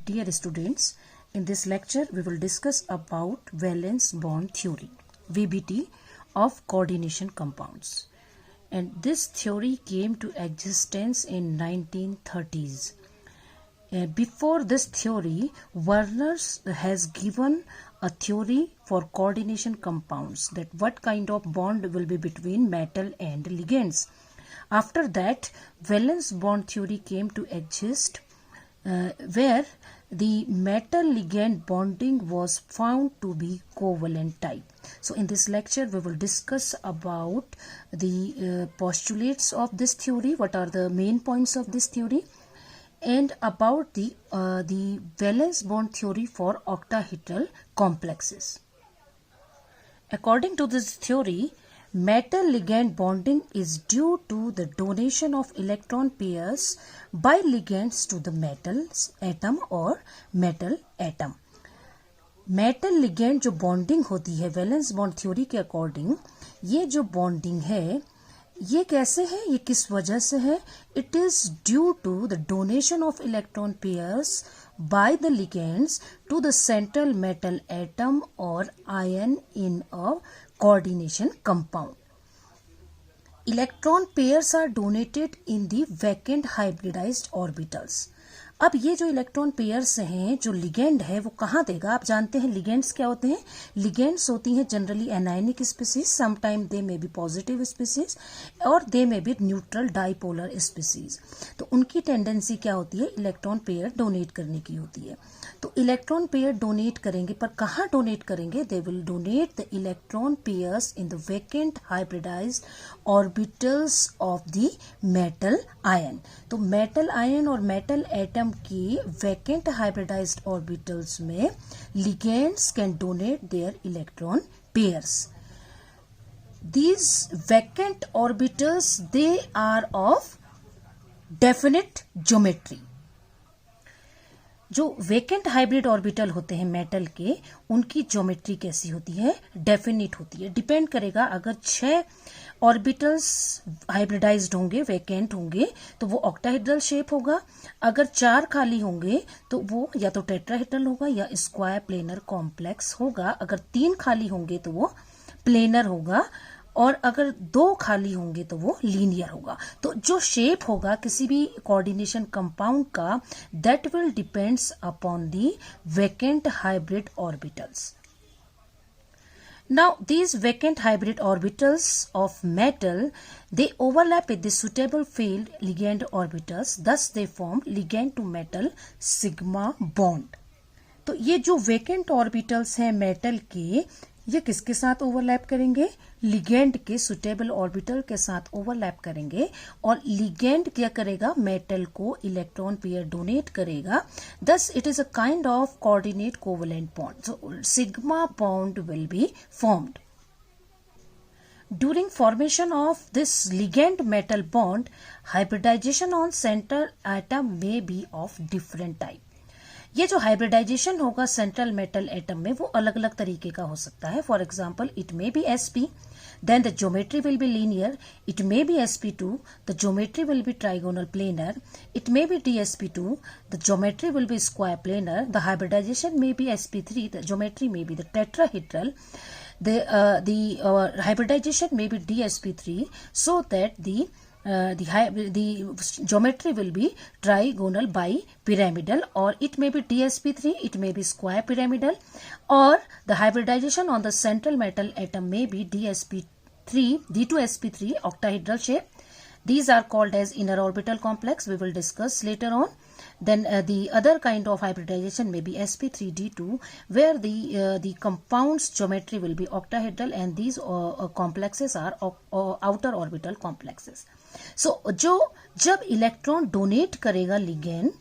Dear students, in this lecture we will discuss about valence bond theory (VBT) of coordination compounds. And this theory came to existence in 1930s. Before this theory, Werner has given a theory for coordination compounds, that what kind of bond will be between metal and ligands. After that, valence bond theory came to exist, where the metal ligand bonding was found to be covalent type. So in this lecture we will discuss about the postulates of this theory, what are the main points of this theory, and about the valence bond theory for octahedral complexes. According to this theory, metal ligand bonding is due to the donation of electron pairs by ligands to the metal atom और metal atom. Metal ligand जो bonding होती है valence bond theory के according, ये जो bonding है ये कैसे है, ये किस वजह से है? It is due to the donation of electron pairs by the ligands to the central metal atom or ion in a coordination compound. Electron pairs are donated in the vacant hybridized orbitals. अब ये जो electron pairs हैं, जो ligand है वो कहाँ देगा? आप जानते हैं लिगेंड्स क्या होते हैं? लिगेंड्स होती हैं generally anionic species, sometime they may be positive species or they may be neutral dipolar species. तो उनकी टेंडेंसी क्या होती है? इलेक्ट्रॉन पेयर डोनेट करने की होती है. तो इलेक्ट्रॉन पेयर डोनेट करेंगे, पर कहाँ डोनेट करेंगे? They will donate the electron pairs in the vacant hybridised orbitals of the metal ion. तो मेटल आयन और मेटल एटम की वैकेंट हाइब्रिडाइज्ड ऑर्बिटल्स में ligands can donate their electron pairs. These vacant orbitals, they are of definite geometry. जो vacant hybrid orbital होते हैं metal के, उनकी geometry कैसी होती है? डेफिनिट होती है. डिपेंड करेगा, अगर 6 ऑर्बिटल्स हाइब्रिडाइज्ड होंगे, वेकेंट होंगे, तो वो ऑक्टाहेड्रल शेप होगा. अगर 4 खाली होंगे तो वो या तो टेट्राहेड्रल होगा या स्क्वायर प्लेनर कॉम्प्लेक्स होगा. अगर 3 खाली होंगे तो वो प्लेनर होगा, और अगर 2 खाली होंगे तो वो लीनियर होगा. तो जो शेप होगा किसी भी कोऑर्डिनेशन कंपाउंड का, that will depends upon the vacant hybrid orbitals. Now these vacant hybrid orbitals of metal, they overlap with the suitable field ligand orbitals, thus they form ligand to metal sigma bond. तो ये जो vacant orbitals हैं metal के, ये किसके साथ overlap करेंगे? Ligand के सुटेबल ऑर्बिटल के साथ ओवरलैप करेंगे, और लिगेंड क्या करेगा? मेटल को इलेक्ट्रॉन पेयर डोनेट करेगा. Thus it is a kind of coordinate covalent bond. So sigma bond will be formed. During formation of this ligand metal bond, hybridization on central atom may be of different type. ये जो hybridisation होगा central metal atom में, वो अलग अलग तरीके का हो सकता है. For example, it may B sp, then the geometry will be linear. It may be sp2, the geometry will be trigonal planar. It may be dsp2, the geometry will be square planar. The hybridization may be sp3, the geometry may be the tetrahedral. The hybridization may be dsp3, so that the geometry will be trigonal bipyramidal, or it may be dsp3, it may be square pyramidal, or the hybridization on the central metal atom may be dsp3, d2sp3 octahedral shape. These are called as inner orbital complex. We will discuss later on. Then the other kind of hybridization may be sp3d2, where the compound's geometry will be octahedral, and these complexes are outer orbital complexes. So जब electron donate करेगा ligand,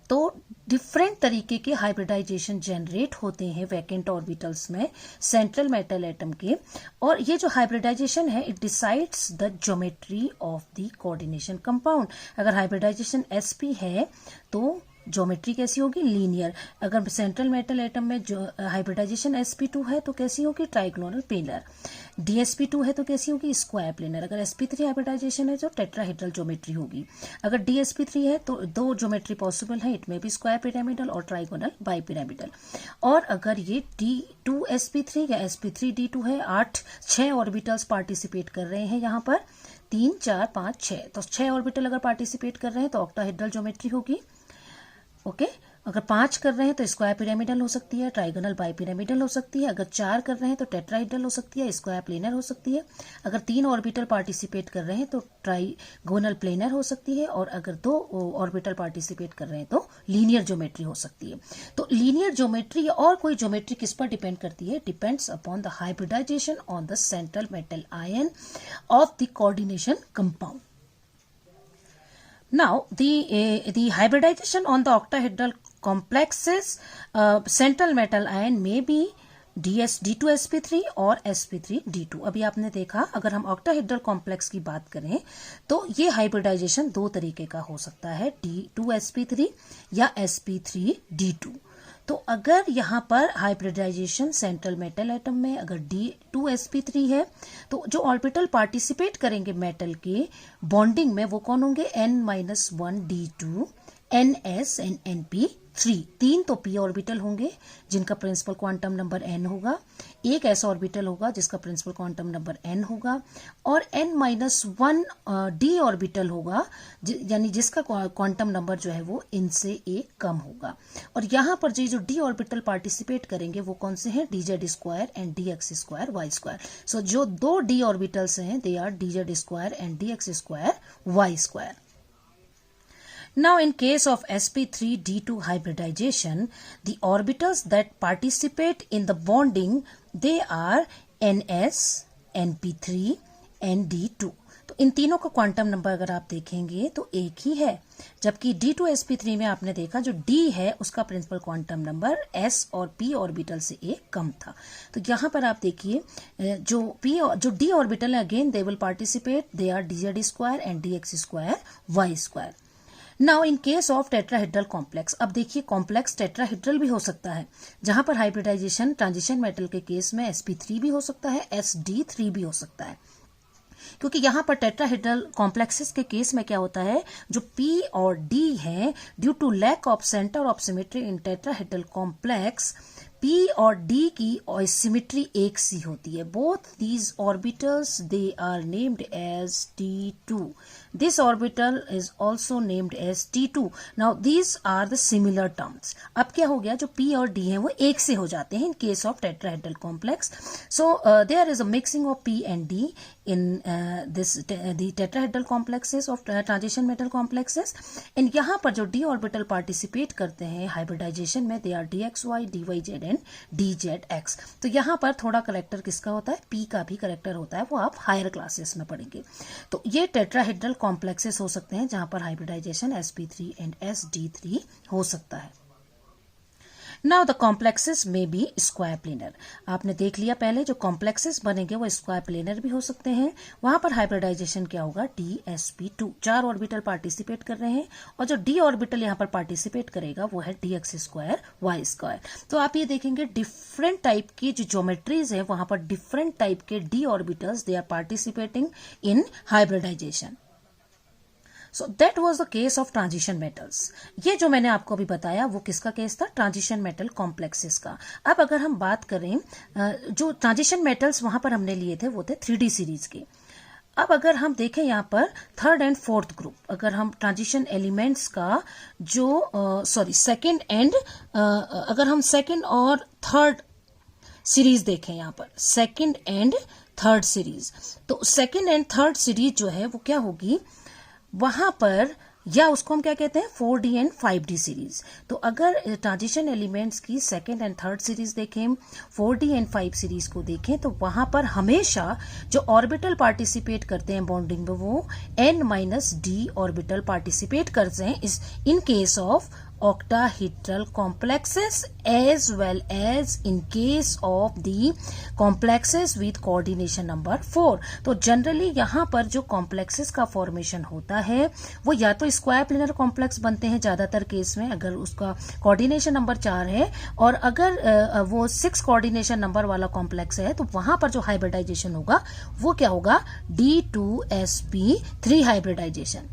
तो different तरीके के hybridisation generate होते हैं vacant orbitals में central metal atom के. और ये जो हाइब्रिडाइजेशन है, it decides the geometry of the coordination compound. अगर हाइब्रिडाइजेशन sp है तो ज्योमेट्री कैसी होगी, लीनियर। अगर सेंट्रल मेटल एटम में जो हाइब्रिडाइजेशन sp2 है तो कैसी होगी, ट्राइगोनल प्लेनर। dsp2 है तो कैसी होगी, स्क्वायर प्लेनर। अगर sp3 हाइब्रिडाइजेशन है तो टेट्राहेड्रल ज्योमेट्री होगी। अगर dsp3 है तो दो ज्योमेट्री पॉसिबल है, इट में भी स्क्वायर पिरामिडल और ट्राइगोनल बाई पिरामिडल। और अगर ये d2sp3 या sp3d2 है, 6 ऑर्बिटल्स पार्टिसिपेट कर रहे हैं यहाँ पर, 3 4 5 6, तो 6 ऑर्बिटल अगर पार्टिसिपेट कर रहे हैं तो ऑक्टाहेड्रल ज्योमेट्री होगी। ओके, अगर 5 कर रहे हैं तो स्क्वायर पिरामिडल हो सकती है, ट्राइगोनल बाई पिरामिडल हो सकती है। अगर 4 कर रहे हैं तो टेट्राहेड्रल हो सकती है, स्क्वायर प्लेनर हो सकती है। अगर 3 ऑर्बिटल पार्टिसिपेट कर रहे हैं तो ट्राइगोनल प्लेनर हो सकती है। और अगर 2 ऑर्बिटल पार्टिसिपेट कर रहे हैं तो लीनियर ज्योमेट्री हो सकती है। तो लीनियर ज्योमेट्री या और कोई ज्योमेट्री किस पर डिपेंड करती है, depends upon the hybridisation on the central metal ion of the coordination compound. Now, the hybridization on the octahedral complexes central metal ion may be D2sp3 और sp3d2. अभी आपने देखा, अगर हम ऑक्टाहेड्रल कॉम्प्लेक्स की बात करें तो ये हाइब्रिडाइजेशन 2 तरीके का हो सकता है, D2sp3 या sp3d2. तो अगर यहाँ पर हाइब्रिडाइजेशन सेंट्रल मेटल एटम में अगर D2sp3 है तो जो ऑर्बिटल पार्टिसिपेट करेंगे मेटल के बॉन्डिंग में वो कौन होंगे, n-1 D2 ns and np3. 3 तो p ऑर्बिटल होंगे जिनका प्रिंसिपल क्वांटम नंबर n होगा, एक s ऑर्बिटल होगा जिसका प्रिंसिपल क्वांटम नंबर n होगा, और n-1 d ऑर्बिटल होगा यानी जिसका क्वांटम नंबर जो है वो इनसे एक कम होगा। और यहाँ पर जो d ऑर्बिटल पार्टिसिपेट करेंगे वो कौन से हैं, dz² एंड dx² y². सो जो 2 d ऑर्बिटल्स हैं they are dz² and dx² y². Now, in case of sp3d2 hybridization, the orbitals that participate in the bonding, they are ns, np3 and d2. तो इन तीनों का quantum number अगर आप देखेंगे तो एक ही है, जबकि D2sp3 में आपने देखा जो D है उसका प्रिंसिपल क्वांटम नंबर S और P ऑर्बिटल से एक कम था। तो यहाँ पर आप देखिए जो D ऑर्बिटल है again they will participate, they are dz² and dx² y². Now in case of tetrahedral complex, अब देखिए कॉम्प्लेक्स टेट्राहेड्रल भी हो सकता है जहां पर हाइब्रिडाइजेशन ट्रांजिशन मेटल के केस में sp3 भी हो सकता है, sd3 भी हो सकता है, क्योंकि यहाँ पर टेट्राहेड्रल कॉम्प्लेक्सेस के केस में क्या होता है, जो P और D है due to lack of centre of symmetry in tetrahedral complex, P और D की सिमेट्री एक सी होती है. Both these orbitals they are named as T2. This orbital is also named as T2. Now these are the similar terms. अब क्या हो गया, जो P और D हैं वो एक से हो जाते हैं in case of tetrahedral complex. So there is a mixing of P and D in the tetrahedral complexes of transition metal complexes. and यहाँ पर जो D orbital participate करते हैं hybridization में they are dxy, dyz and dzx. तो यहाँ पर थोड़ा करेक्टर किसका होता है, P का भी करेक्टर होता है, वो आप हायर क्लासेस में पढ़ेंगे. तो ये टेट्राहेड्रल कॉम्प्लेक्सेस हो सकते हैं जहां पर हाइब्रिडाइजेशन sp3 एंड sd3 हो सकता है. नाउ द कॉम्प्लेक्सेस में बी स्क्वायर प्लेनर. आपने देख लिया पहले जो कॉम्प्लेक्सेस बनेंगे वो स्क्वायर प्लेनर भी हो सकते हैं. वहां पर हाइब्रिडाइजेशन क्या होगा, dsp2. 4 ऑर्बिटल पार्टिसिपेट कर रहे हैं और जो d ऑर्बिटल यहाँ पर पार्टिसिपेट करेगा वो है dx² y². तो आप ये देखेंगे डिफरेंट टाइप की जो ज्योमेट्रीज है वहां पर डिफरेंट टाइप के d orbitals they are participating in hybridisation. So that was the case of transition metals. ये जो मैंने आपको अभी बताया वो किसका केस था, ट्रांजिशन मेटल कॉम्प्लेक्सेस का. अब अगर हम बात करें जो ट्रांजिशन मेटल्स वहां पर हमने लिए थे वो थे 3D सीरीज के. अब अगर हम देखें यहाँ पर 3rd एंड 4th ग्रुप, अगर हम ट्रांजिशन एलिमेंट्स का जो सेकेंड एंड अगर हम सेकेंड और थर्ड सीरीज देखें, यहाँ पर सेकेंड एंड थर्ड सीरीज, तो सेकेंड एंड थर्ड सीरीज जो है वो क्या होगी वहां पर, या उसको हम क्या कहते हैं 4D एंड 5D सीरीज. तो अगर ट्रांजिशन एलिमेंट्स की सेकेंड एंड थर्ड सीरीज देखें, 4D एंड 5 सीरीज को देखें, तो वहां पर हमेशा जो ऑर्बिटल पार्टिसिपेट करते हैं बॉन्डिंग में वो n-d ऑर्बिटल पार्टिसिपेट करते हैं इन case of octahedral complexes as well as in case of the complexes with coordination number 4. तो जनरली यहाँ पर जो कॉम्प्लेक्सेस का फॉर्मेशन होता है वो या तो स्क्वायर प्लेनर कॉम्प्लेक्स बनते हैं ज्यादातर केस में अगर उसका कोऑर्डिनेशन नंबर 4 है, और अगर वो 6 कोऑर्डिनेशन नंबर वाला कॉम्प्लेक्स है तो वहां पर जो हाइब्रिडाइजेशन होगा वो क्या होगा, D2sp3 hybridisation.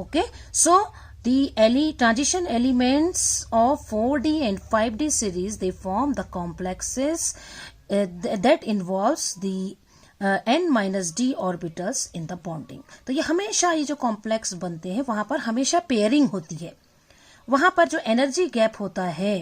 Okay, so the transition elements of 4D and 5D series, they form the complexes that involves the n-d orbitals in the bonding. तो ये हमेशा ये जो कॉम्प्लेक्स बनते हैं वहां पर हमेशा पेयरिंग होती है. वहां पर जो एनर्जी गैप होता है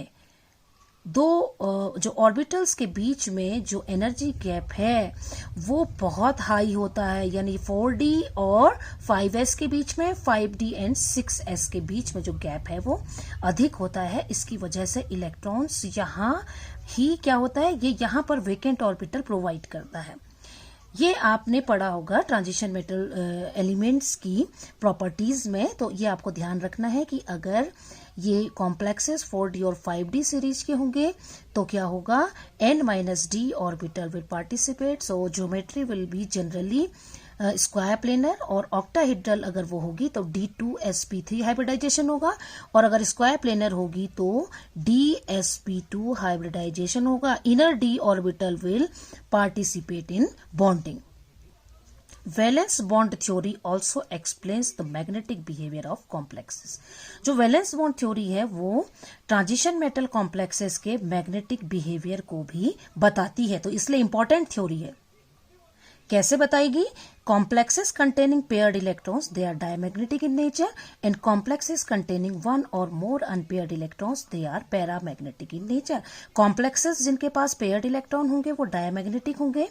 दो जो ऑर्बिटल्स के बीच में जो एनर्जी गैप है वो बहुत हाई होता है, यानी 4D और 5s के बीच में, 5D एंड 6s के बीच में जो गैप है वो अधिक होता है. इसकी वजह से इलेक्ट्रॉन्स यहाँ ही क्या होता है, ये यहाँ पर वेकेंट ऑर्बिटल प्रोवाइड करता है. ये आपने पढ़ा होगा ट्रांजिशन मेटल एलिमेंट्स की प्रॉपर्टीज में. तो ये आपको ध्यान रखना है कि अगर ये कॉम्प्लेक्सेस 4D और 5D सीरीज के होंगे तो क्या होगा, n-d orbital will participate. So geometry will be generally square planar, और ऑक्टाहेड्रल अगर वो होगी तो D2sp3 हाइब्रिडाइजेशन होगा, और अगर स्क्वायर प्लेनर होगी तो DsP2 हाइब्रिडाइजेशन होगा. Inner d orbital will participate in bonding. Valence bond theory also explains the magnetic behaviour of complexes. जो वैलेंस बॉन्ड थ्योरी है वो ट्रांजिशन मेटल कॉम्प्लेक्सेस के मैग्नेटिक बिहेवियर को भी बताती है, तो इसलिए इंपॉर्टेंट थ्योरी है. कैसे बताएगी, complexes containing paired electrons, they are diamagnetic in nature, and complexes containing one or more unpaired electrons, they are paramagnetic in nature. complexes जिनके पास paired electron होंगे वो diamagnetic होंगे,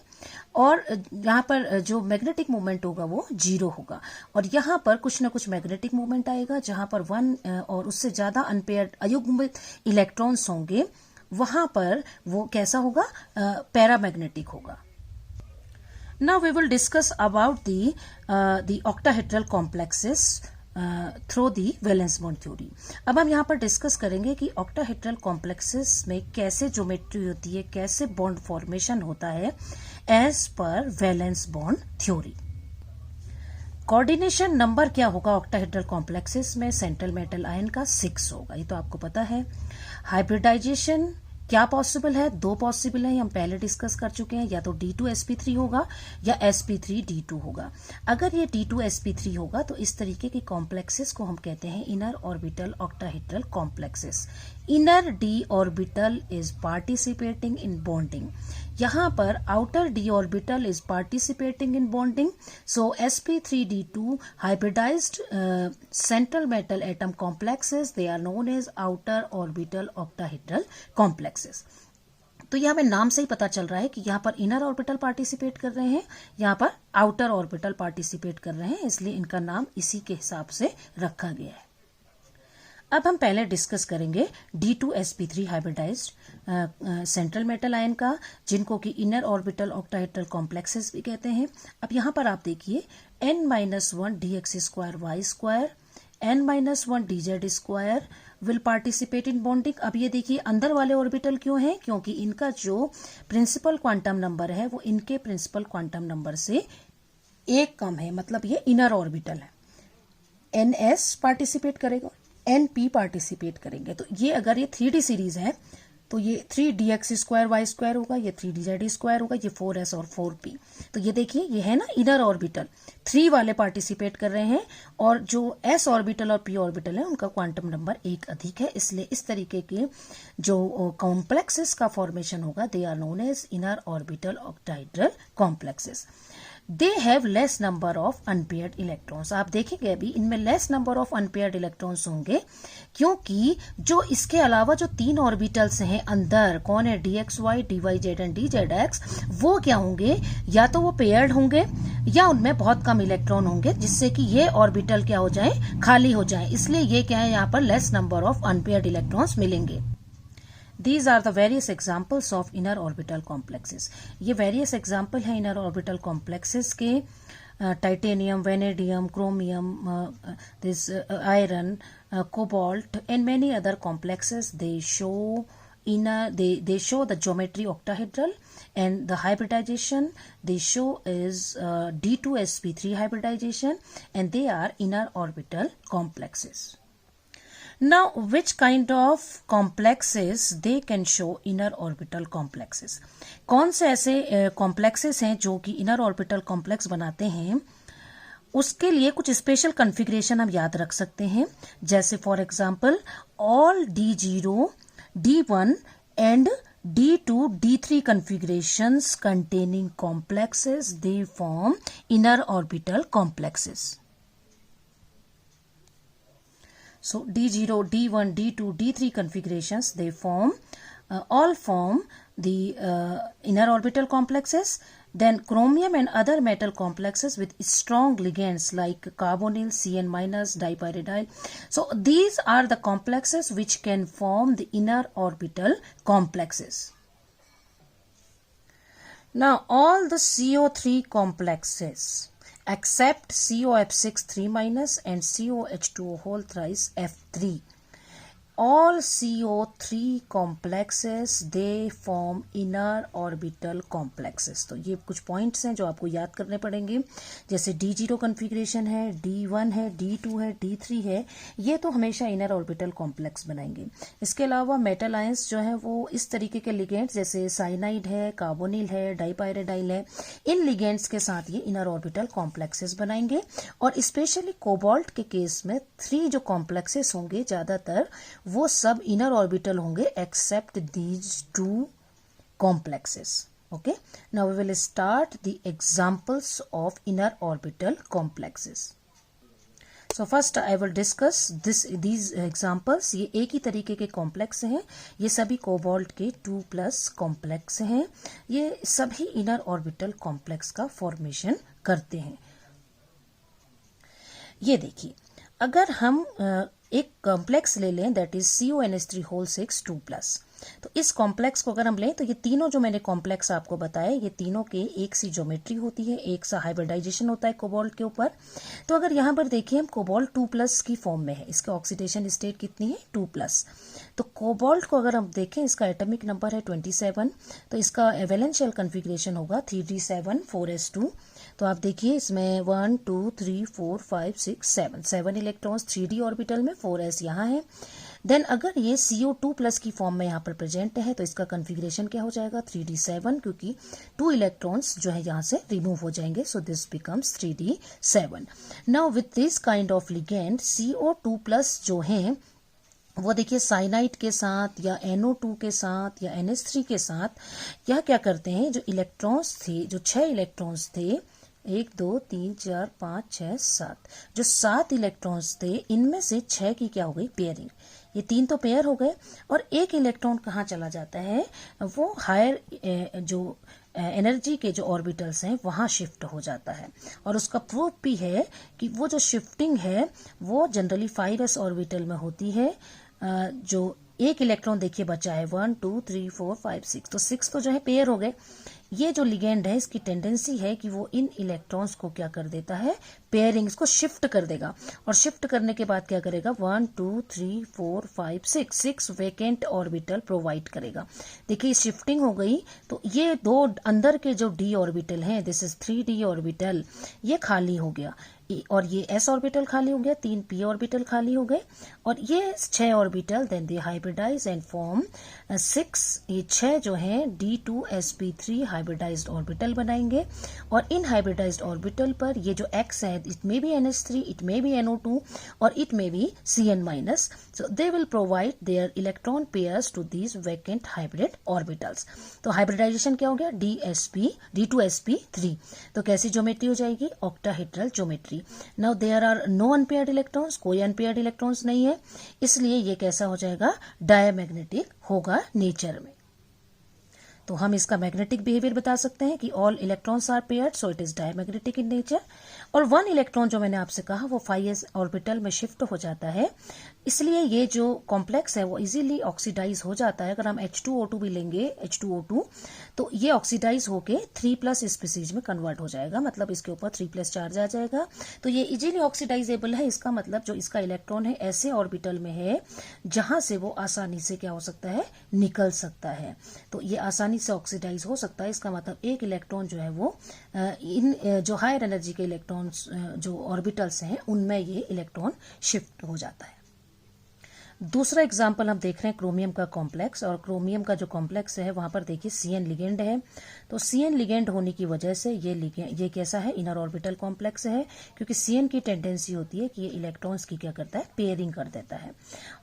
और यहाँ पर जो magnetic movement होगा वो जीरो होगा, और यहाँ पर कुछ ना कुछ magnetic movement आएगा जहाँ पर वन और उससे ज्यादा unpaired अयुग्मित इलेक्ट्रॉन्स होंगे, वहां पर वो कैसा होगा, पैरामैग्नेटिक होगा. Now we will discuss about the octahedral complexes through the valence bond theory. अब हम यहाँ पर डिस्कस करेंगे कि octahedral complexes में कैसे ज्योमेट्री होती है, कैसे बॉन्ड फॉर्मेशन होता है as per valence bond theory. Coordination number क्या होगा ऑक्टाहेड्रल कॉम्प्लेक्सेस में, सेंट्रल मेटल आयन का 6 होगा, ये तो आपको पता है. हाइब्रिडाइजेशन क्या पॉसिबल है, 2 पॉसिबल है, हम पहले डिस्कस कर चुके हैं, या तो D2sp3 होगा या sp3d2 होगा. अगर ये D2sp3 होगा तो इस तरीके के कॉम्प्लेक्सेस को हम कहते हैं inner orbital octahedral complexes. Inner d orbital is participating in bonding. यहाँ पर outer d orbital is participating in bonding. So sp3d2 hybridised central metal atom complexes, they are known as outer orbital octahedral complexes. तो ये हमें नाम से ही पता चल रहा है कि यहाँ पर इनर ऑर्बिटल पार्टिसिपेट कर रहे हैं, यहाँ पर आउटर ऑर्बिटल पार्टिसिपेट कर रहे हैं, इसलिए इनका नाम इसी के हिसाब से रखा गया है. अब हम पहले डिस्कस करेंगे D2sp3 hybridised central metal ion का, जिनको कि इनर ऑर्बिटल ऑक्टाहेड्रल कॉम्प्लेक्सेस भी कहते हैं. अब यहाँ पर आप देखिए n-1 dx² y², n-1 dz² will participate in bonding. अब ये देखिए अंदर वाले ऑर्बिटल क्यों हैं, क्योंकि इनका जो प्रिंसिपल क्वांटम नंबर है वो इनके प्रिंसिपल क्वांटम नंबर से 1 कम है, मतलब ये इनर ऑर्बिटल है. ns पार्टिसिपेट करेगा, np पार्टिसिपेट करेंगे. तो ये अगर ये 3D सीरीज है तो ये 3dx² y² होगा, ये 3dz² होगा, ये 4s और 4p. तो ये देखिए ये है ना इनर ऑर्बिटल, 3 वाले पार्टिसिपेट कर रहे हैं, और जो s ऑर्बिटल और p ऑर्बिटल है उनका क्वांटम नंबर 1 अधिक है, इसलिए इस तरीके के जो कॉम्प्लेक्सेस का फॉर्मेशन होगा they are known as inner orbital octahedral complexes. They have less number of unpaired electrons. आप देखेंगे अभी इनमें less number of unpaired electrons होंगे, क्योंकि जो इसके अलावा जो 3 ऑर्बिटल्स हैं अंदर, कौन है, dxy, dyz एंड dzx, वो क्या होंगे, या तो वो पेयर्ड होंगे या उनमें बहुत कम इलेक्ट्रॉन होंगे, जिससे कि ये ऑर्बिटल क्या हो जाए, खाली हो जाए. इसलिए ये क्या है, यहाँ पर less number of unpaired electrons मिलेंगे. These are the various examples of inner orbital complexes. ये various example है inner orbital complexes के. titanium, vanadium, chromium, this iron, cobalt, and many other complexes. They show they show the geometry octahedral, and the hybridization they show is D2sp3 hybridization, and they are inner orbital complexes. Now, which kind of complexes they can show inner orbital complexes? कौन से ऐसे complexes हैं जो कि inner orbital complex बनाते हैं? उसके लिए कुछ स्पेशल कॉन्फ़िगरेशन हम याद रख सकते हैं, जैसे for example all D0, D1 and D2, D3 configurations containing complexes, they form inner orbital complexes. So D0, D1, D2, D3 configurations, they all form the inner orbital complexes. Then chromium and other metal complexes with strong ligands like carbonyl, Cn-, dipyridyl. So these are the complexes which can form the inner orbital complexes. Now all the CO3 complexes except COF6 3- and COH2O whole thrice F3, all CO3 complexes they form inner orbital complexes. तो ये कुछ points हैं जो आपको याद करने पड़ेंगे, जैसे D0 कॉन्फ़िगरेशन है, D1 है, D2 है, D3 है, ये तो हमेशा इनर ऑर्बिटल कॉम्प्लेक्स बनाएंगे. इसके अलावा मेटल आयंस जो है वो इस तरीके के लिगेंड्स जैसे साइनाइड है, कार्बोनिल है, डाइपायरिडाइल है, इन लिगेंड्स के साथ ये इनर ऑर्बिटल कॉम्प्लेक्सेस बनाएंगे. और स्पेशली कोबाल्ट के केस में 3 जो कॉम्प्लेक्सेस होंगे ज्यादातर वो सब इनर ऑर्बिटल होंगे accept these 2 complexes. Okay, now we will start the examples of inner orbital complexes. So first I will discuss these examples. ये एक ही तरीके के कॉम्प्लेक्स हैं, ये सभी कोबाल्ट के 2+ कॉम्प्लेक्स हैं, ये सभी इनर ऑर्बिटल कॉम्प्लेक्स का फॉर्मेशन करते हैं. ये देखिए, अगर हम एक कॉम्प्लेक्स ले लें दैट इज CONH3 होल 6 2+, तो इस कॉम्प्लेक्स को अगर हम लें तो ये तीनों जो मैंने कॉम्प्लेक्स आपको बताए ये तीनों के एक सी ज्योमेट्री होती है, एक सा हाइब्रिडाइजेशन होता है कोबाल्ट के ऊपर. तो अगर यहाँ पर देखिए हम कोबाल्ट 2+ की फॉर्म में है, इसका ऑक्सीडेशन स्टेट कितनी है 2+. तो कोबाल्ट को अगर हम देखें इसका एटॉमिक नंबर है 27, तो इसका वैलेंशियल कॉन्फ़िगरेशन होगा 3d7 4s2. तो आप देखिए इसमें 1 2 3 4 5 6 7 इलेक्ट्रॉन्स 3d ऑर्बिटल में, 4s यहाँ है. देन अगर ये CO2+ की फॉर्म में यहाँ पर प्रेजेंट है तो इसका कॉन्फ़िगरेशन क्या हो जाएगा 3d7, क्योंकि 2 इलेक्ट्रॉन्स जो है यहाँ से रिमूव हो जाएंगे. So this becomes 3d7. Now with this kind of ligand CO2+ जो है वो देखिए साइनाइड के साथ या NO2 के साथ या NH3 के साथ यह क्या करते हैं, जो इलेक्ट्रॉन्स थे, जो 6 इलेक्ट्रॉन्स थे, 1 2 3 4 5 6 7, जो 7 इलेक्ट्रॉन्स थे इनमें से 6 की क्या हो गई पेयरिंग. ये 3 तो पेयर हो गए और एक इलेक्ट्रॉन कहाँ चला जाता है, वो हायर जो एनर्जी के जो ऑर्बिटल्स हैं वहां शिफ्ट हो जाता है. और उसका प्रूफ भी है कि वो जो शिफ्टिंग है वो जनरली 5s ऑर्बिटल में होती है. जो एक इलेक्ट्रॉन देखिए बचा है 1 2 3 4 5 6, तो 6 तो जो है पेयर हो गए. ये जो लिगेंड है इसकी टेंडेंसी है कि वो इन इलेक्ट्रॉन्स को क्या कर देता है, पेयरिंग, इसको शिफ्ट कर देगा. और शिफ्ट करने के बाद क्या करेगा 1 2 3 4 5 6 वेकेंट ऑर्बिटल प्रोवाइड करेगा. देखिए शिफ्टिंग हो गई तो ये 2 अंदर के जो d ऑर्बिटल हैं, दिस इज 3d ऑर्बिटल, ये खाली हो गया. और ये s ऑर्बिटल खाली हो गया, 3 p ऑर्बिटल खाली हो गए. और ये 6 orbital then they hybridise and form 6, ये 6 जो हैं D2sp3 हाइब्रिडाइज्ड ऑर्बिटल बनाएंगे. और इन हाइब्रिडाइज्ड ऑर्बिटल पर ये जो x है, it may be NH3, it may be NO2 और it may be Cn-. So they will provide their electron pairs to these vacant hybrid orbitals. तो हाइब्रिडाइजेशन क्या हो गया D2sp3. तो कैसी ज्योमेट्री हो जाएगी, octahedral geometry. Now there are no unpaired electrons, कोई अनपेयर्ड इलेक्ट्रॉन्स नहीं है, इसलिए ये कैसा हो जाएगा, डायमैग्नेटिक होगा नेचर में. तो हम इसका मैग्नेटिक बिहेवियर बता सकते हैं कि all electrons are paired, so it is diamagnetic in nature. और वन इलेक्ट्रॉन जो मैंने आपसे कहा वो 5s ऑर्बिटल में शिफ्ट हो जाता है, इसलिए ये जो कॉम्प्लेक्स है वो इजीली ऑक्सीडाइज हो जाता है। अगर हम H2O2 भी लेंगे, H2O2, तो ये ऑक्सीडाइज होके 3+ स्पीसीज में कन्वर्ट हो जाएगा, मतलब इसके ऊपर 3+ चार्ज आ जाएगा। तो ये इजीली ऑक्सीडाइजेबल है, इसका मतलब जो इसका इलेक्ट्रॉन है ऐसे ऑर्बिटल में है जहां से वो आसानी से क्या हो सकता है, निकल सकता है। तो ये आसानी से ऑक्सीडाइज हो सकता है, इसका मतलब एक इलेक्ट्रॉन जो है वो इन जो हायर एनर्जी के इलेक्ट्रॉन्स जो ऑर्बिटल्स हैं उनमें ये इलेक्ट्रॉन शिफ्ट हो जाता है। दूसरा एग्जाम्पल हम देख रहे हैं क्रोमियम का कॉम्प्लेक्स, और क्रोमियम का जो कॉम्प्लेक्स है वहां पर देखिए CN लिगेंड है। तो CN लिगेंड होने की वजह से ये कैसा है, इनर ऑर्बिटल कॉम्प्लेक्स है, क्योंकि CN की टेंडेंसी होती है कि ये इलेक्ट्रॉन्स की क्या करता है, पेयरिंग कर देता है।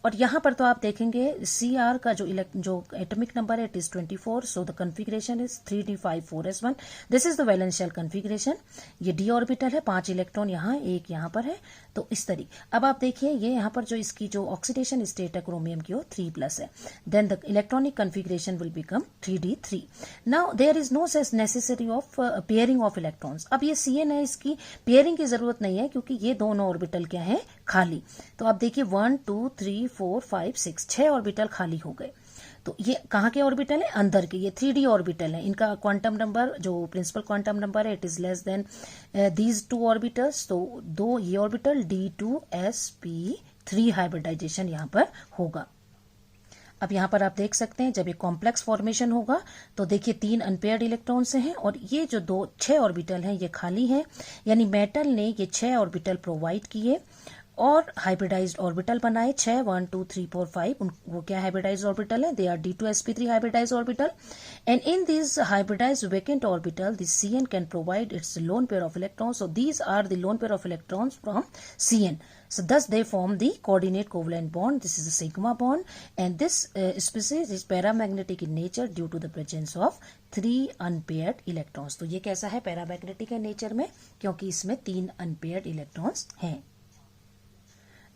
और यहाँ पर तो आप देखेंगे Cr का जो एटॉमिक नंबर है it is 24, so the configuration is 3d5 4s1। This is the वैलेंशियल configuration. ये d ऑर्बिटल है, 5 इलेक्ट्रॉन यहाँ, एक यहाँ पर है, तो इस तरीके। अब आप देखिए ये यहाँ पर जो इसकी जो ऑक्सीडेशन स्टेट है क्रोमियम की वो 3+ है, then the electronic configuration will become 3d3। Now there is no necessary of pairing of electrons. अब ये CN है, इसकी पेयरिंग की जरूरत नहीं है क्योंकि ये दोनों ऑर्बिटल क्या है, खाली। तो आप देखिए 1 2 3 4 5 6 6 ऑर्बिटल खाली हो गए। तो ये कहाँ के ऑर्बिटल है, अंदर के, ये 3D ऑर्बिटल है। इनका क्वांटम नंबर जो प्रिंसिपल क्वांटम नंबर है it is less than these 2 orbitals. तो दो ये ऑर्बिटल D2sp3 हाइब्रिडाइजेशन यहाँ पर होगा। अब यहाँ पर आप देख सकते हैं जब ये कॉम्प्लेक्स फॉर्मेशन होगा तो देखिए 3 अनपेयर्ड इलेक्ट्रॉन्स हैं और ये जो 6 ऑर्बिटल हैं ये खाली हैं, यानी मेटल ने ये 6 ऑर्बिटल प्रोवाइड किए और हाइब्रिडाइज्ड ऑर्बिटल बनाए 6 1 2 3 4 5। वो क्या हाइब्रिडाइज्ड ऑर्बिटल है, they are D2sp3 hybridised orbital, and in this hybridised vacant orbital this CN can provide its lone pair of electrons. So these are the lone pair of electrons from CN. So thus they form the coordinate covalent bond. This is a sigma bond, and this species is paramagnetic in nature due to the presence of 3 unpaired electrons. तो ये कैसा है, paramagnetic है nature में क्योंकि इसमें 3 unpaired electrons हैं।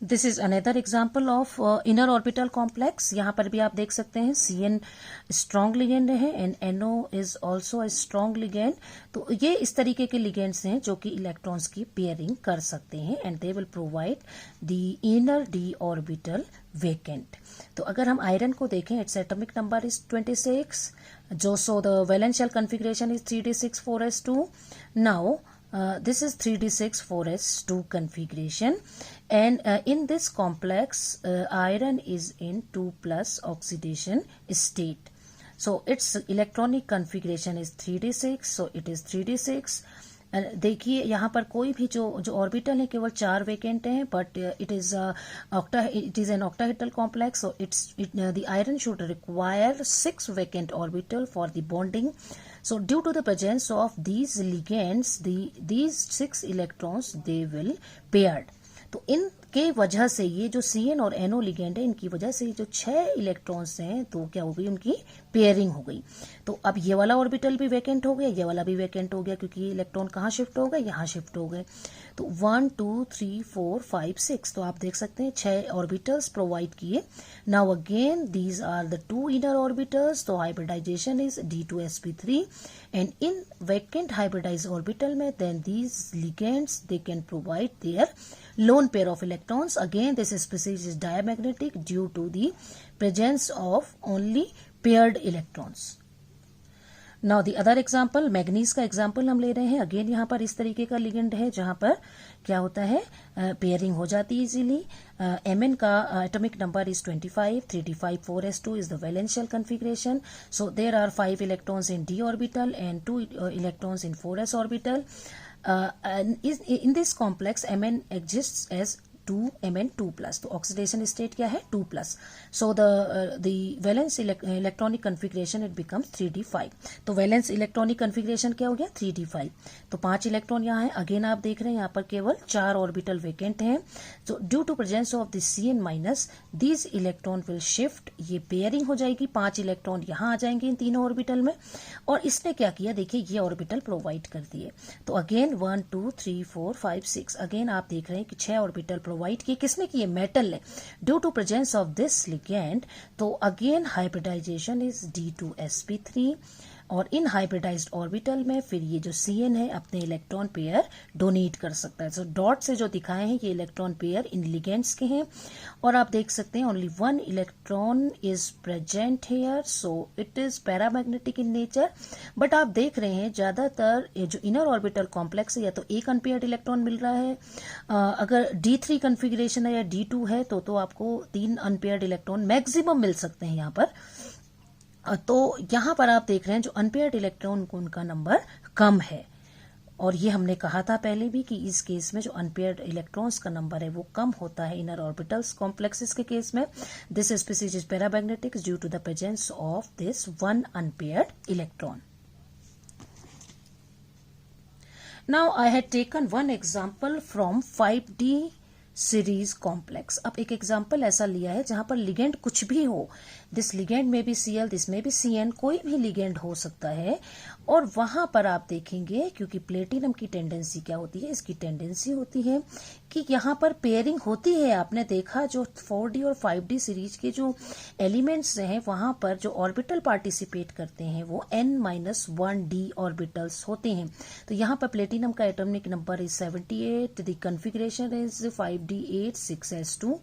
This is another example of inner orbital complex. यहाँ पर भी आप देख सकते हैं CN स्ट्रॉन्ग लिगेंड है and NO is also a strong ligand. तो ये इस तरीके के लिगेंड्स हैं जो कि इलेक्ट्रॉन्स की पेयरिंग कर सकते हैं and they will provide the inner d orbital vacant. तो अगर हम आयरन को देखें इट्स एटॉमिक नंबर इज 26, जो so the वैलेंशियल configuration is 3d6 4s2। Now this is 3d6 4s2 configuration, and in this complex iron is in 2+ oxidation state, so its electronic configuration is 3d6, so it is 3d6। देखिए यहाँ पर कोई भी जो orbital है केवल 4 vacant हैं, but it is an octahedral complex, so the iron should require 6 vacant orbital for the bonding. So due to the presence of these ligands, these 6 electrons they will paired. तो इनके वजह से ये जो CN और NO ligand है इनकी वजह से जो 6 इलेक्ट्रॉन्स हैं तो क्या हो गई, उनकी पेयरिंग हो गई। तो अब ये वाला ऑर्बिटल भी वैकेंट हो गया, ये वाला भी वैकेंट हो गया क्योंकि इलेक्ट्रॉन कहाँ शिफ्ट हो गए, यहाँ शिफ्ट हो गए। तो 1 2 3 4 5 6, तो आप देख सकते हैं 6 ऑर्बिटल्स प्रोवाइड किए। Now again these are the 2 inner orbitals, तो hybridisation is D2sp3 and in vacant hybridised orbital में then these ligands they can provide their lone pair of electrons. Again this species is diamagnetic due to the presence of only paired electrons. Now the other example, manganese का example हम ले रहे हैं। Again यहाँ पर इस तरीके का लिगेंड है जहां पर क्या होता है, पेयरिंग हो जाती है इजीली। Mn का atomic number is 25, 3d5 4s2 is the valential configuration. So there are 5 electrons in d orbital and 2 electrons in 4s orbital. In this complex Mn exists as 2Mn2+, तो oxidation state क्या है 2+, so the valence electronic configuration it becomes 3d5। तो valence electronic configuration क्या हो गया 3d5। तो 5 electron यहाँ है, अगेन आप देख रहे हैं यहाँ पर केवल 4 ऑर्बिटल वेकेंट हैं। तो due to presence of the CN- these electron will shift, ये पेयरिंग हो जाएगी, 5 इलेक्ट्रॉन यहाँ आ जाएंगे इन तीनों ऑर्बिटल में। और इसने क्या किया, देखिए ये ऑर्बिटल प्रोवाइड कर दिए। तो अगेन 1 2 3 4 5 6, अगेन आप देख रहे हैं कि 6 ऑर्बिटल प्रोवाइड किए, किसने किए, मेटल ने, due to presence of this ligand. तो अगेन हाइब्रिडाइजेशन इज D2sp3 और इन हाइब्रिडाइज्ड ऑर्बिटल में फिर ये जो Cn है अपने इलेक्ट्रॉन पेयर डोनेट कर सकता है। सो डॉट से जो दिखाए हैं ये इलेक्ट्रॉन पेयर इन लिगेंड्स के हैं और आप देख सकते हैं only one electron is present here, so it is paramagnetic in nature. But आप देख रहे हैं ज्यादातर ये जो इनर ऑर्बिटल कॉम्प्लेक्स है या तो एक अनपेयर्ड इलेक्ट्रॉन मिल रहा है, अगर D3 कन्फिग्रेशन है या D2 है तो आपको 3 अनपेयर्ड इलेक्ट्रॉन मैक्सिमम मिल सकते हैं यहाँ पर। तो यहां पर आप देख रहे हैं जो अनपेयर्ड इलेक्ट्रॉन उनका नंबर कम है और ये हमने कहा था पहले भी कि इस केस में जो अनपेयर्ड इलेक्ट्रॉन्स का नंबर है वो कम होता है इनर ऑर्बिटल्स कॉम्प्लेक्सेस के केस में। This species is paramagnetic due to the presence of this one unpaired electron. Now I had taken one example from 5D series complex. अब एक एग्जांपल ऐसा लिया है जहां पर लिगेंड कुछ भी हो, दिस लिगेंड में भी Cl, दिस में भी Cn, कोई भी लिगेंड हो सकता है और वहां पर आप देखेंगे क्योंकि प्लेटिनम की टेंडेंसी क्या होती है, इसकी टेंडेंसी होती है कि यहाँ पर पेयरिंग होती है। आपने देखा जो 4D और 5D सीरीज के जो एलिमेंट्स हैं वहां पर जो ऑर्बिटल पार्टिसिपेट करते हैं वो n-1d ऑर्बिटल्स होते हैं। तो यहाँ पर प्लेटिनम का atomic number is 78, the configuration is 5d8 6s2।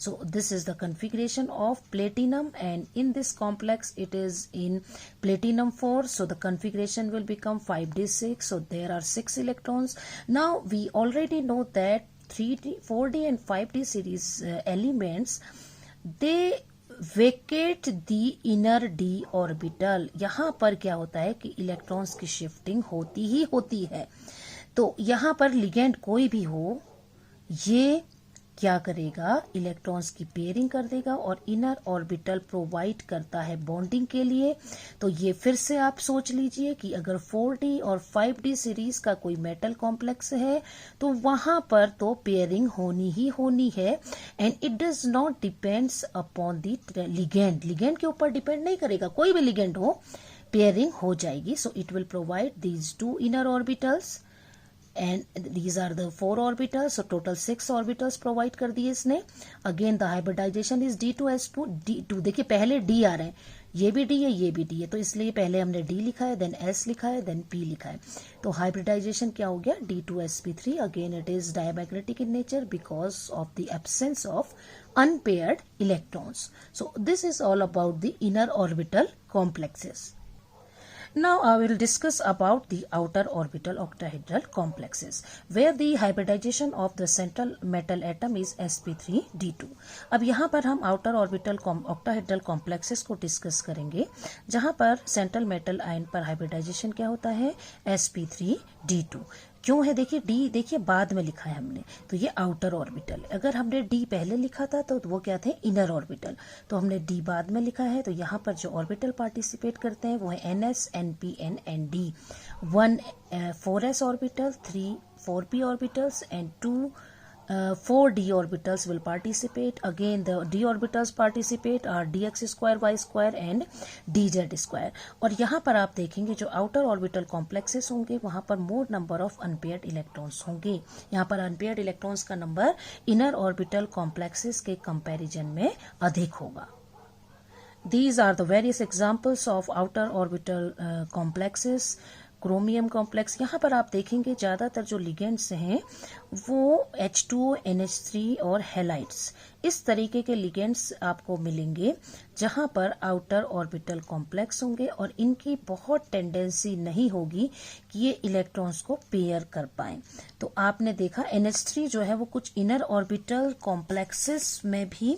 So this is the configuration of platinum and in this complex it is in platinum 4, so the configuration will become 5d6, so there are 6 electrons. Now we already know that 3D 4D and 5D series elements they vacate the inner d orbital। यहाँ पर क्या होता है कि electrons की shifting होती ही होती है। तो यहाँ पर लिगेंड कोई भी हो ये क्या करेगा, इलेक्ट्रॉन्स की पेयरिंग कर देगा और इनर ऑर्बिटल प्रोवाइड करता है बॉन्डिंग के लिए। तो ये फिर से आप सोच लीजिए कि अगर 4D और 5D सीरीज का कोई मेटल कॉम्प्लेक्स है तो वहां पर तो पेयरिंग होनी ही होनी है and it does not depends upon the ligand. Ligand के ऊपर डिपेंड नहीं करेगा, कोई भी लिगेंड हो पेयरिंग हो जाएगी। So it will provide these 2 inner orbitals and these are the 4 orbitals, so total 6 orbitals provide कर दिए इसने। again the hybridization is D2s2 D2। देखिए पहले D आ रहे हैं, ये भी D है ये भी D है, तो इसलिए पहले हमने D लिखा है, देन S लिखा है, देन P लिखा है। तो हाइब्रिडाइजेशन क्या हो गया, D2sp3। Again it is diamagnetic in nature because of the absence of unpaired electrons। so this is all about the inner orbital complexes। Now I will discuss about the outer orbital octahedral complexes where the hybridization of the central metal atom is sp3d2। अब यहाँ पर हम outer orbital octahedral complexes को discuss करेंगे जहाँ पर central metal ion पर hybridisation क्या होता है, sp3d2। क्यों है, देखिए D देखिए बाद में लिखा है हमने, तो ये आउटर ऑर्बिटल। अगर हमने D पहले लिखा था तो वो क्या थे, इनर ऑर्बिटल, तो हमने D बाद में लिखा है। तो यहाँ पर जो ऑर्बिटल पार्टिसिपेट करते हैं वो है NS, NP, ND। 1 4s orbital, 3 4p orbitals and 2 4d orbitals will participate। again the d orbitals participate are dx square y square and dz square। और यहाँ पर आप देखेंगे जो outer orbital complexes होंगे वहां पर more number of unpaired electrons होंगे। यहाँ पर unpaired electrons का नंबर inner orbital complexes के comparison में अधिक होगा। These are the various examples of outer orbital complexes। Chromium complex, यहाँ पर आप देखेंगे ज्यादातर जो लिगेंड्स हैं वो H2O, NH3 और हेलाइड्स, इस तरीके के लिगेंड्स आपको मिलेंगे जहां पर आउटर ऑर्बिटल कॉम्प्लेक्स होंगे और इनकी बहुत टेंडेंसी नहीं होगी कि ये इलेक्ट्रॉन्स को पेयर कर पाएं। तो आपने देखा NH3 जो है वो कुछ इनर ऑर्बिटल कॉम्प्लेक्सेस में भी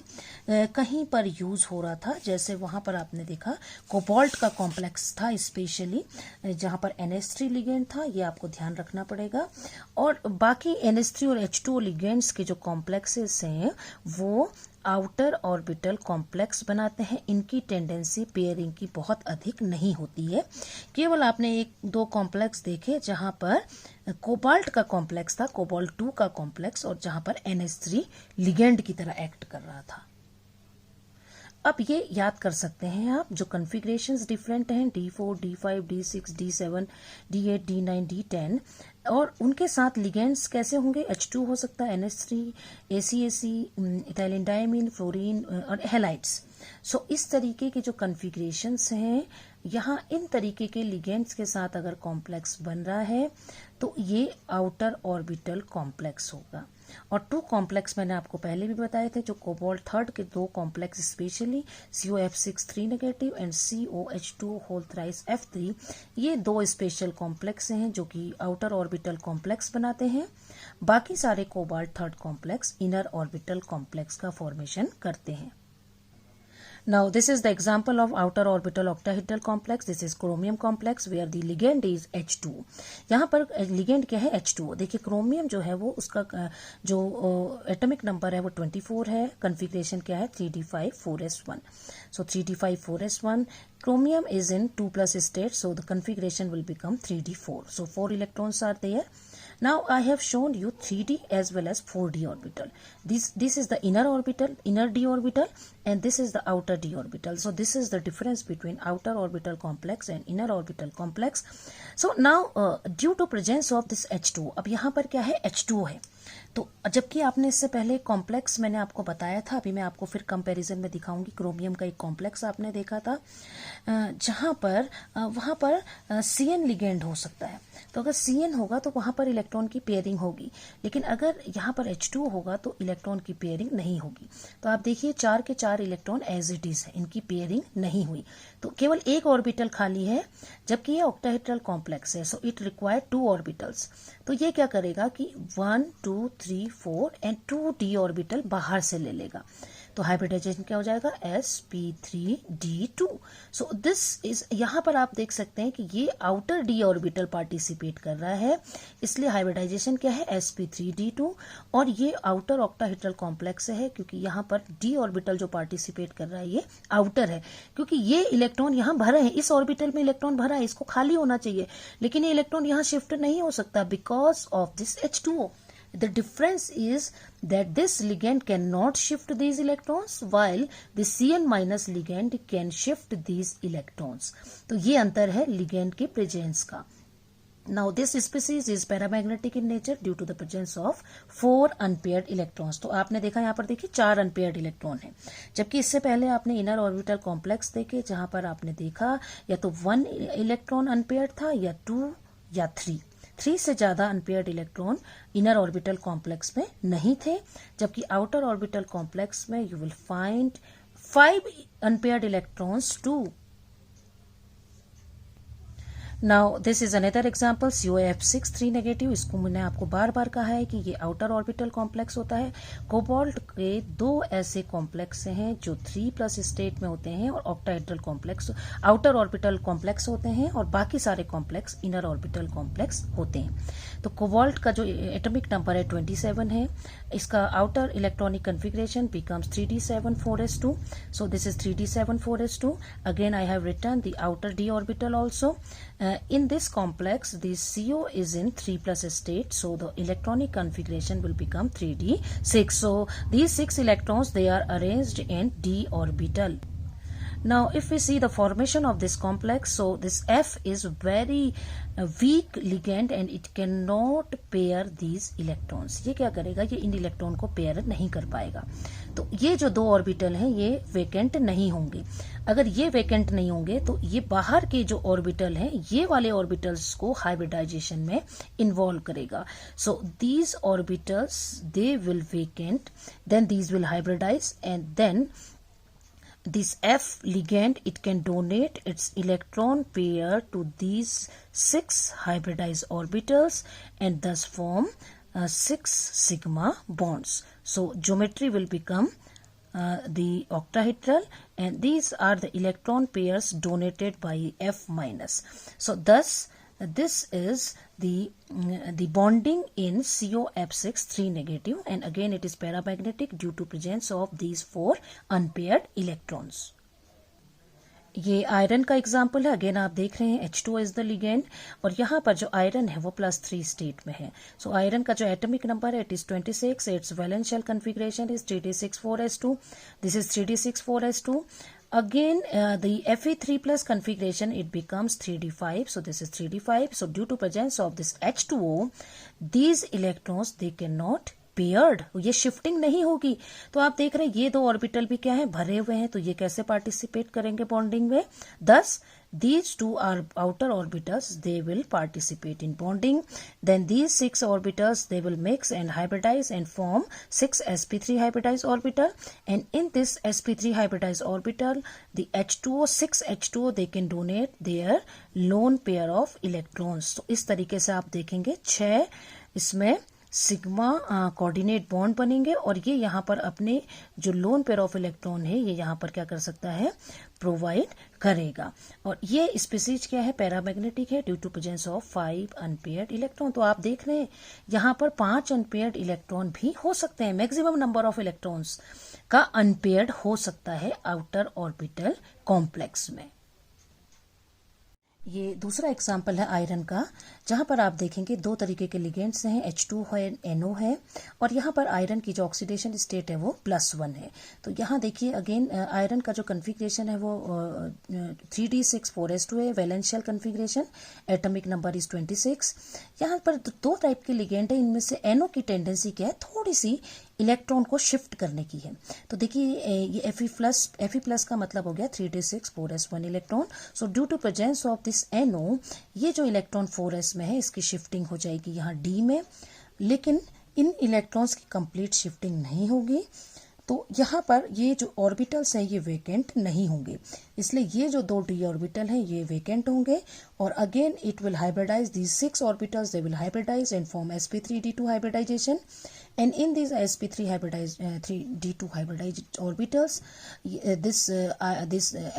कहीं पर यूज हो रहा था, जैसे वहां पर आपने देखा कोबाल्ट का कॉम्प्लेक्स था स्पेशली जहां पर NH3 लिगेंड था, ये आपको ध्यान रखना पड़ेगा। और बाकी NH3 और H2O लिगेंड्स के जो कॉम्प्लेक्सेस हैं वो आउटर ऑर्बिटल कॉम्प्लेक्स बनाते हैं, इनकी टेंडेंसी पेयरिंग की बहुत अधिक नहीं होती है। केवल आपने 1-2 कॉम्प्लेक्स देखे जहां पर कोबाल्ट का कॉम्प्लेक्स था, कोबाल्ट 2 का कॉम्प्लेक्स, और जहां पर NH3 लिगेंड की तरह एक्ट कर रहा था। अब ये याद कर सकते हैं आप जो कन्फिग्रेशंस डिफरेंट हैं D4, D5, D6, D7, D8, D9, D10। और उनके साथ लिगेंड्स कैसे होंगे, H2 हो सकता है, NH3, ACAC, ethylene diamine, fluorine और हैलाइड्स। सो इस तरीके के जो कन्फिग्रेशंस हैं, यहाँ इन तरीके के लिगेंड्स के साथ अगर कॉम्प्लेक्स बन रहा है तो ये आउटर ऑर्बिटल कॉम्प्लेक्स होगा। और 2 कॉम्प्लेक्स मैंने आपको पहले भी बताए थे, जो कोबाल्ट थर्ड के 2 complex specially COF6 3 negative and COH2 whole thrice F3, ये 2 स्पेशल कॉम्प्लेक्स हैं जो कि आउटर ऑर्बिटल कॉम्प्लेक्स बनाते हैं। बाकी सारे cobalt third complex inner orbital complex का फॉर्मेशन करते हैं। Now this is the example of outer orbital octahedral complex. This is chromium complex where the ligand is H2. यहाँ पर ligand क्या है, H2। देखिए क्रोमियम जो है वो उसका जो एटॉमिक नंबर है वो 24 है, कन्फिग्रेशन क्या है 3d5-4s1। So 3d5-4s1, chromium is in 2+ state, so the configuration will become 3d4. So 4 electrons are there. Now I have shown you 3d as well as 4d orbital. This is the inner orbital, inner d orbital, and this is the outer d orbital. So this is the difference between outer orbital complex and inner orbital complex. So now due to presence of this H2, अब यहाँ पर क्या है, H2 है। तो जबकि आपने इससे पहले कॉम्प्लेक्स मैंने आपको बताया था, अभी मैं आपको फिर कंपैरिजन में दिखाऊंगी। क्रोमियम का एक कॉम्प्लेक्स आपने देखा था जहां पर वहां पर CN लिगेंड हो सकता है। तो अगर CN होगा तो वहां पर इलेक्ट्रॉन की पेयरिंग होगी, लेकिन अगर यहाँ पर H2 होगा तो इलेक्ट्रॉन की पेयरिंग नहीं होगी। तो आप देखिए 4 के 4 इलेक्ट्रॉन एज इट इज है, इनकी पेयरिंग नहीं हुई, तो केवल एक ऑर्बिटल खाली है, जबकि ये ऑक्टाहेड्रल कॉम्प्लेक्स है। So it require 2 orbitals. तो ये क्या करेगा कि 1 2 3 4 एंड 2d ऑर्बिटल बाहर से ले लेगा। तो हाइब्रिडाइजेशन क्या हो जाएगा, sp3d2। सो दिस इज, यहाँ पर आप देख सकते हैं कि ये आउटर d ऑर्बिटल पार्टिसिपेट कर रहा है, इसलिए हाइब्रिडाइजेशन क्या है, sp3d2। और ये आउटर ऑक्टाहेड्रल कॉम्प्लेक्स है क्योंकि यहाँ पर d ऑर्बिटल जो पार्टिसिपेट कर रहा है ये आउटर है, क्योंकि ये इलेक्ट्रॉन यहाँ भरे हैं, इस ऑर्बिटल में इलेक्ट्रॉन भरा है, इसको खाली होना चाहिए, लेकिन ये इलेक्ट्रॉन यहाँ शिफ्ट नहीं हो सकता because of this H2O. The difference is that this ligand cannot shift these electrons while the Cn minus ligand can shift these electrons. तो ये अंतर है ligand के presence का। Now this species is paramagnetic in nature due to the presence of 4 unpaired electrons. तो आपने देखा यहाँ पर देखिए 4 unpaired इलेक्ट्रॉन है, जबकि इससे पहले आपने इनर ऑर्बिटल कॉम्प्लेक्स देखे जहां पर आपने देखा या तो 1 इलेक्ट्रॉन अनपेयर्ड था या 2 या 3 से ज्यादा unpaired electron inner orbital complex में नहीं थे, जबकि आउटर ऑर्बिटल कॉम्प्लेक्स में you will find 5 unpaired electrons too. Now this is another example COF6 3 negative. इसको मैंने आपको बार बार कहा है कि ये आउटर ऑर्बिटल कॉम्प्लेक्स होता है। कोबाल्ट के 2 ऐसे कॉम्प्लेक्स हैं जो 3+ स्टेट में होते हैं और octahedral complex outer orbital complex होते हैं, और बाकी सारे कॉम्प्लेक्स इनर ऑर्बिटल कॉम्प्लेक्स होते हैं। तो कोबाल्ट का जो एटॉमिक नंबर है 27 है, इसका outer electronic configuration becomes 3d7-4s2। So this is 3d7-4s2। Again I have written the outer d orbital also. In this complex, the CO is in 3+ state, so the electronic configuration will become 3d6. So these 6 electrons, they are arranged in d orbital. Now if we see the formation of this complex, so this F is very weak ligand and it cannot pair these electrons. ये क्या करेगा, ये इन electron को pair नहीं कर पाएगा। तो ये जो 2 ऑर्बिटल हैं ये वेकेंट नहीं होंगे। अगर ये वेकेंट नहीं होंगे तो ये बाहर के जो ऑर्बिटल हैं ये वाले ऑर्बिटल्स को हाइब्रिडाइजेशन में इन्वॉल्व करेगा। So these orbitals they will vacant, then these will hybridise, and then this F ligand, it can donate its electron pair to these 6 hybridized orbitals and thus form 6 sigma bonds. So geometry will become the octahedral, and these are the electron pairs donated by F minus. So thus this is the bonding in COF6 3 negative, and again it is paramagnetic due to presence of these 4 unpaired electrons. ये iron का example है। Again आप देख रहे हैं H2 is the ligand, और यहाँ पर जो आयरन है वो +3 स्टेट में है। सो आयरन का जो एटॉमिक नंबर है it is 26, its valence shell configuration is 3d6-4s2। This is 3d6-4s2। Again, the Fe3 plus configuration, it becomes 3d5. So this is 3d5. So due to presence of this H2O, these electrons, they cannot paired, ये shifting नहीं होगी। तो आप देख रहे हैं ये दो ऑर्बिटल भी क्या है, भरे हुए हैं, तो ये कैसे पार्टिसिपेट करेंगे बॉन्डिंग में। Thus these two are outer orbitals, they will participate in bonding. Then these 6 orbitals, they will mix and hybridize and form 6 sp3 hybridized orbital. And in this sp3 hybridized orbital, the H2O, 6 H2O, they can donate their lone pair of electrons. तो इस तरीके से आप देखेंगे 6 इसमें sigma coordinate bond बनेंगे, और ये यहाँ पर अपने जो लोन पेयर ऑफ इलेक्ट्रॉन है ये यहाँ पर क्या कर सकता है, प्रोवाइड करेगा। और ये स्पीसीज क्या है, पैरामैग्नेटिक है due to presence of 5 unpaired electron. तो आप देख रहे हैं यहाँ पर 5 अनपेयर्ड इलेक्ट्रॉन भी हो सकते हैं, मैक्सिमम नंबर ऑफ इलेक्ट्रॉन्स का अनपेयर्ड हो सकता है आउटर ऑर्बिटल कॉम्प्लेक्स में। ये दूसरा एग्जाम्पल है आयरन का, जहां पर आप देखेंगे दो तरीके के लिगेंड्स हैं, H2 है, NO है, और यहाँ पर आयरन की जो ऑक्सीडेशन स्टेट है वो +1 है। तो यहाँ देखिए अगेन आयरन का जो कन्फिग्रेशन है वो 3d6 4s2 है, वैलेंशियल कन्फिग्रेशन, एटॉमिक नंबर इज 26। यहाँ पर दो टाइप के लिगेंड है, इनमें से NO की टेंडेंसी क्या है, थोड़ी सी इलेक्ट्रॉन को शिफ्ट करने की है। तो देखिए ये Fe+ का मतलब हो गया 3d6 4s1 electron. So due to presence of this NO, ये जो इलेक्ट्रॉन 4s में है इसकी शिफ्टिंग हो जाएगी यहाँ D में, लेकिन इन इलेक्ट्रॉन्स की कंप्लीट शिफ्टिंग नहीं होगी। तो यहाँ पर ये जो ऑर्बिटल्स हैं ये वेकेंट नहीं होंगे, इसलिए ये जो दो d ऑर्बिटल हैं ये वेकेंट होंगे। और again it will hybridise, these 6 orbitals they will hybridise and form sp3d2 hybridisation. And in these sp3 3d2 hybridized orbitals, this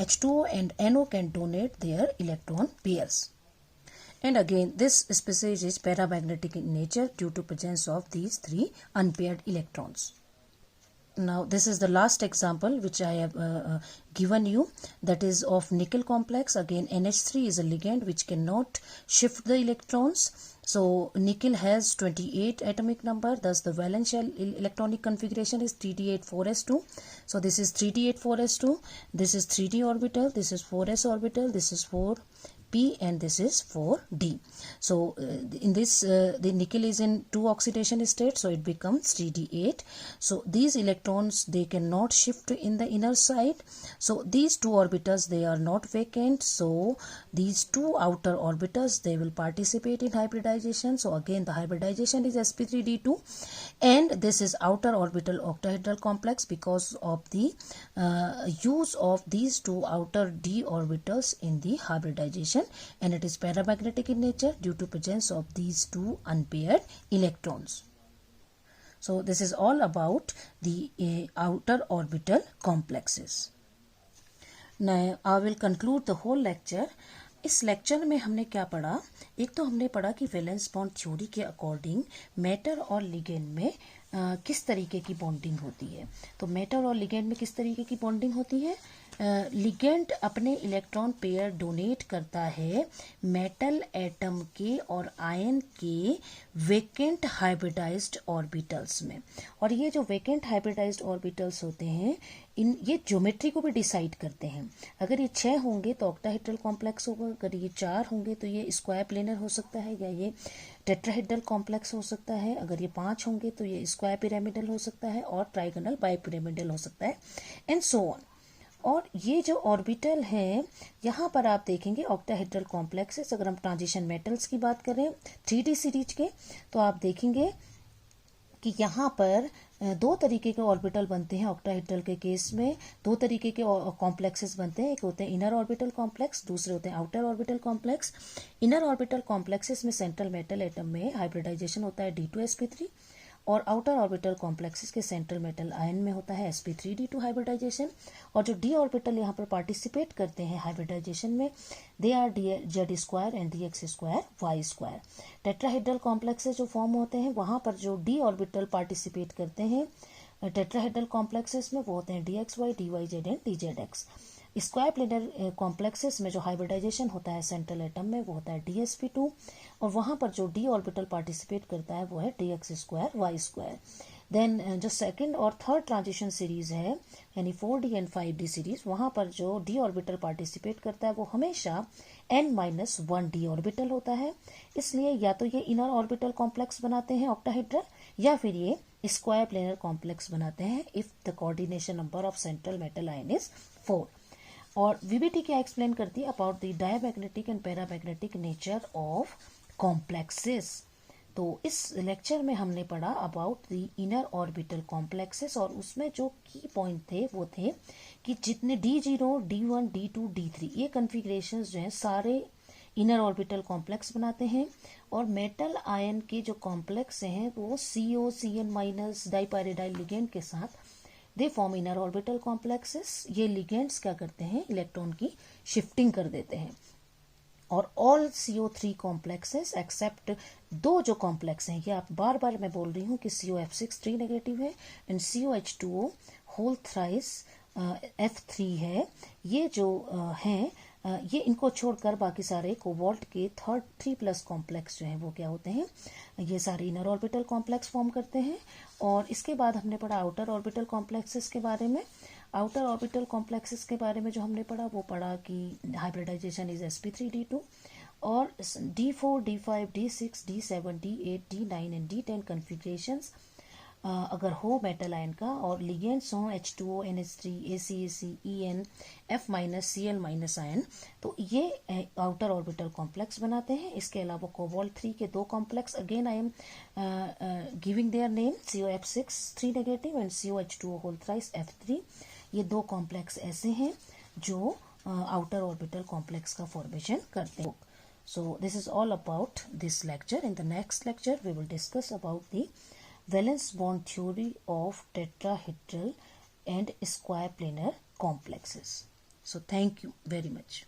H2O and NO can donate their electron pairs. And again, this species is paramagnetic in nature due to presence of these 3 unpaired electrons. Now this is the last example which I have given you, that is of nickel complex. Again, NH3 is a ligand which cannot shift the electrons. So nickel has 28 atomic number, thus the valence shell electronic configuration is 3d8 4s2. So this is 3d8 4s2, this is 3d orbital, this is 4s orbital, this is 4p, and this is 4d. So in this the nickel is in 2 oxidation state, so it becomes 3d8. So these electrons, they cannot shift in the inner side, so these 2 orbitals, they are not vacant, so these 2 outer orbitals, they will participate in hybridization. So again the hybridization is sp3d2, and this is outer orbital octahedral complex because of the use of these 2 outer d orbitals in the hybridization, and it is paramagnetic in nature due to presence of these 2 unpaired electrons. So this is all about the outer orbital complexes. Now I will conclude the whole lecture. इस lecture में हमने क्या पढ़ा, एक तो हमने पढ़ा कि वैलेंस बॉन्ड थ्योरी के अकॉर्डिंग मैटर और लिगेंड में किस तरीके की बॉन्डिंग होती है। तो मैटर और लिगेंड में किस तरीके की बॉन्डिंग होती है, लिगेंड अपने इलेक्ट्रॉन पेयर डोनेट करता है मेटल एटम के और आयन के वेकेंट हाइब्रिडाइज्ड ऑर्बिटल्स में। और ये जो वेकेंट हाइब्रिडाइज्ड ऑर्बिटल्स होते हैं, इन ये ज्योमेट्री को भी डिसाइड करते हैं। अगर ये 6 होंगे तो ऑक्टाहेड्रल कॉम्प्लेक्स होगा, अगर ये 4 होंगे तो ये स्क्वायर प्लेनर हो सकता है, या ये टेट्राहेड्रल कॉम्प्लेक्स हो सकता है, अगर ये 5 होंगे तो ये स्क्वायर पिरामिडल हो सकता है, और ट्राइगोनल बाइपिरामिडल हो सकता है, एंड सो ऑन। और ये जो ऑर्बिटल है यहाँ पर आप देखेंगे ऑक्टाहेड्रल कॉम्प्लेक्सेस। अगर हम ट्रांजिशन मेटल्स की बात करें 3D सीरीज के, तो आप देखेंगे कि यहाँ पर 2 तरीके के ऑर्बिटल बनते हैं। ऑक्टाहेड्रल के केस में 2 तरीके के कॉम्प्लेक्सेस बनते हैं, एक होते हैं इनर ऑर्बिटल कॉम्प्लेक्स, दूसरे होते हैं outer orbital complex. Inner orbital complexes में सेंट्रल मेटल एटम में हाइब्रिडाइजेशन होता है d2sp3, और आउटर ऑर्बिटल कॉम्प्लेक्सेस के सेंट्रल मेटल आयन में होता है sp3d2 हाइब्रिडाइजेशन। और जो डी ऑर्बिटल यहाँ पर पार्टिसिपेट करते हैं हाइब्रिडाइजेशन में, they are z square and dx square y square. Tetrahedral complexes जो फॉर्म होते हैं वहाँ पर जो डी ऑर्बिटल पार्टिसिपेट करते हैं टेट्राहेड्रल कॉम्प्लेक्सेस में, वो होते हैं dxy, dyz and dzx। Square planar complexes में जो हाइब्रिडाइजेशन होता है सेंट्रल एटम में, वो होता है dsp2, और वहाँ पर जो डी ऑर्बिटल पार्टिसिपेट करता है वो है dx square y square. Then जो सेकंड और थर्ड ट्रांजिशन सीरीज है यानी 4d एंड 5d सीरीज, वहां पर जो d ऑर्बिटल पार्टिसिपेट करता है वो हमेशा n-1d ऑर्बिटल होता है। इसलिए या तो ये इनर ऑर्बिटल कॉम्प्लेक्स बनाते हैं ऑक्टाहेड्रल, या फिर ये स्क्वायर प्लेनर कॉम्प्लेक्स बनाते हैं if the coordination number of central metal ion is 4। और वीबीटी क्या एक्सप्लेन करती है about the diamagnetic and paramagnetic nature of complexes. तो इस लेक्चर में हमने पढ़ा about the inner orbital complexes, और उसमें जो की पॉइंट थे वो थे कि जितने D0, D1, D2, D3 ये कन्फिग्रेशंस जो हैं सारे इनर ऑर्बिटल कॉम्प्लेक्स बनाते हैं, और मेटल आयन के जो कॉम्प्लेक्स हैं वो CO, CN माइनस डाइपाइरिडाइल लिगेंड के साथ they form inner orbital complexes. ये लिगेंड्स क्या करते हैं, इलेक्ट्रॉन की शिफ्टिंग कर देते हैं। और ऑल CO3 कॉम्प्लेक्सेस एक्सेप्ट दो जो कॉम्प्लेक्स हैं, ये आप बार बार मैं बोल रही हूँ कि COF6 3 नेगेटिव है and COH2O whole thrice F3 है, ये जो हैं ये इनको छोड़कर बाकी सारे कोबाल्ट के 3+ कॉम्प्लेक्स जो हैं वो क्या होते हैं, ये सारे इनर ऑर्बिटल कॉम्प्लेक्स फॉर्म करते हैं। और इसके बाद हमने पढ़ा आउटर ऑर्बिटल कॉम्प्लेक्सेस के बारे में। आउटर ऑर्बिटल कॉम्प्लेक्सेस के बारे में जो हमने पढ़ा वो पढ़ा कि हाइब्रिडाइजेशन इज sp3d2, और D4, D5, D6, D7, D8, D9 and D10 कन्फिग्रेशंस अगर हो मेटल आयन का, और लिगेंड्स हों H2O, NH3, ACAC, EN, F minus, Cl minus ion, तो ये आउटर ऑर्बिटल कॉम्प्लेक्स बनाते हैं। इसके अलावा कोबाल्ट 3 के दो complex, again I am giving their name, COF6 3 negative and COH2O whole thrice F3, ये दो कॉम्प्लेक्स ऐसे हैं जो आउटर ऑर्बिटल कॉम्प्लेक्स का फॉर्मेशन करते हैं। So this is all about this lecture. In the next lecture we will discuss about the valence bond theory of tetrahedral and square planar complexes. So thank you very much.